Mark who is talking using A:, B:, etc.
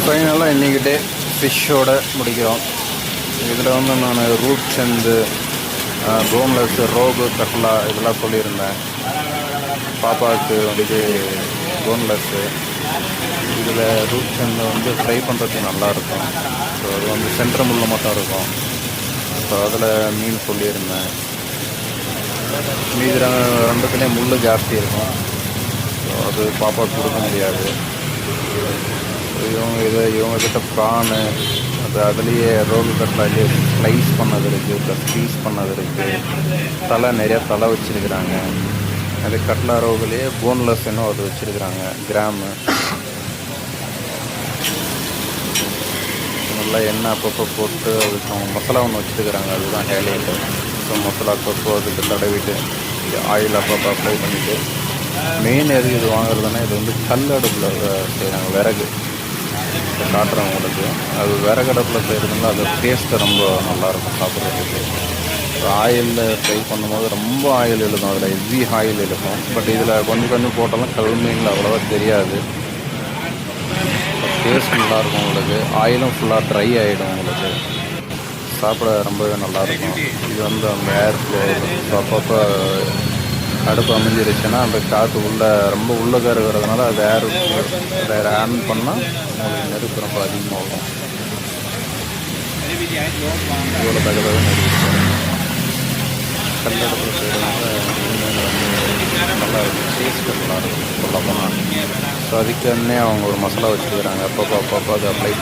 A: ஃபைனலாக இன்றைக்கி டே ஃபிஷ்ஷோட முடிக்கிறோம். இதில் வந்து நான் ரூட் சந்து, போன்லெஸ், ரோகு, கட்லா இதெல்லாம் சொல்லியிருந்தேன். பாப்பாவுக்கு வந்து போன்லெஸ்ஸு. இதில் ரூட் சந்து வந்து ஃப்ரை பண்ணுறதுக்கு நல்லாயிருக்கும். ஸோ அது வந்து சென்ட்ரு முள் மட்டும் இருக்கும். ஸோ அதில் மீன் சொல்லியிருந்தேன். மீதி ரெண்டுத்துலேயும் முள் ஜாஸ்தி இருக்கும். ஸோ அது பாப்பாவுக்கு கொடுக்க முடியாது. இவங்கக்கிட்ட ப்ரானு, அதுலேயே ரோல் கட்லாலேயே ஸ்லைஸ் பண்ணது இருக்குது, ப்ளஸ் பீஸ் பண்ணது இருக்குது. நிறையா தலை வச்சுருக்குறாங்க. அது கட்லா ரோகுலேயே போன்லெஸ் இன்னும் அது வச்சுருக்குறாங்க கிராமு. நல்லா எண்ணெய் அப்பப்போ போட்டு அதுக்கு மசாலா ஒன்று வச்சுருக்குறாங்க, அதுதான் ஹைலைட்டு. ஸோ மசாலா அப்பப்போ அதுக்கு தடவிட்டு ஆயில் அப்பப்போ அப்ளை பண்ணிவிட்டு, மெயின் எதுக்கு இது வாங்குறதுன்னா, இது வந்து கல் அடுப்பில் செய்கிறாங்க, விறகு. இப்போ காட்டுறவங்களுக்கு அது விறகடுப்பில் செய்கிறதுனால அது டேஸ்ட்டு ரொம்ப நல்லாயிருக்கும் சாப்பிட்றதுக்கு. ஸோ ஆயிலில் ஃப்ரை பண்ணும்போது ரொம்ப ஆயில் இழுக்கும், அதில் ஹெவி ஆயில் இழுக்கும். பட் இதில் கொஞ்சம் கொஞ்சம் போட்டாலும் கழுமையில் அவ்வளோவா தெரியாது. டேஸ்ட் நல்லாயிருக்கும் உங்களுக்கு. ஆயிலும் ஃபுல்லாக ட்ரை ஆகிடும் உங்களுக்கு. சாப்பிட ரொம்பவே நல்லாயிருக்கும். இது வந்து அந்த ஏர் ஃப்ளோ. ஸோ அப்பப்போ அடுப்பு அமைஞ்சிருச்சுன்னா அந்த காற்று ரொம்ப உள்ளே இருக்கிறதுனால அது அதை ஆன் பண்ணால் உங்களுக்கு நெருப்பு ரொம்ப அதிகமாகும். இவ்வளோ தகவல் கல்லடுப்பில் செய்கிறதுனால நல்லா இருக்கும், டேஸ்ட்டு நல்லாயிருக்கும் சொல்ல போனால். ஸோ அதுக்கு அவங்க ஒரு மசாலா வச்சுக்கிறாங்க. அப்பப்போ அதை அப்ளை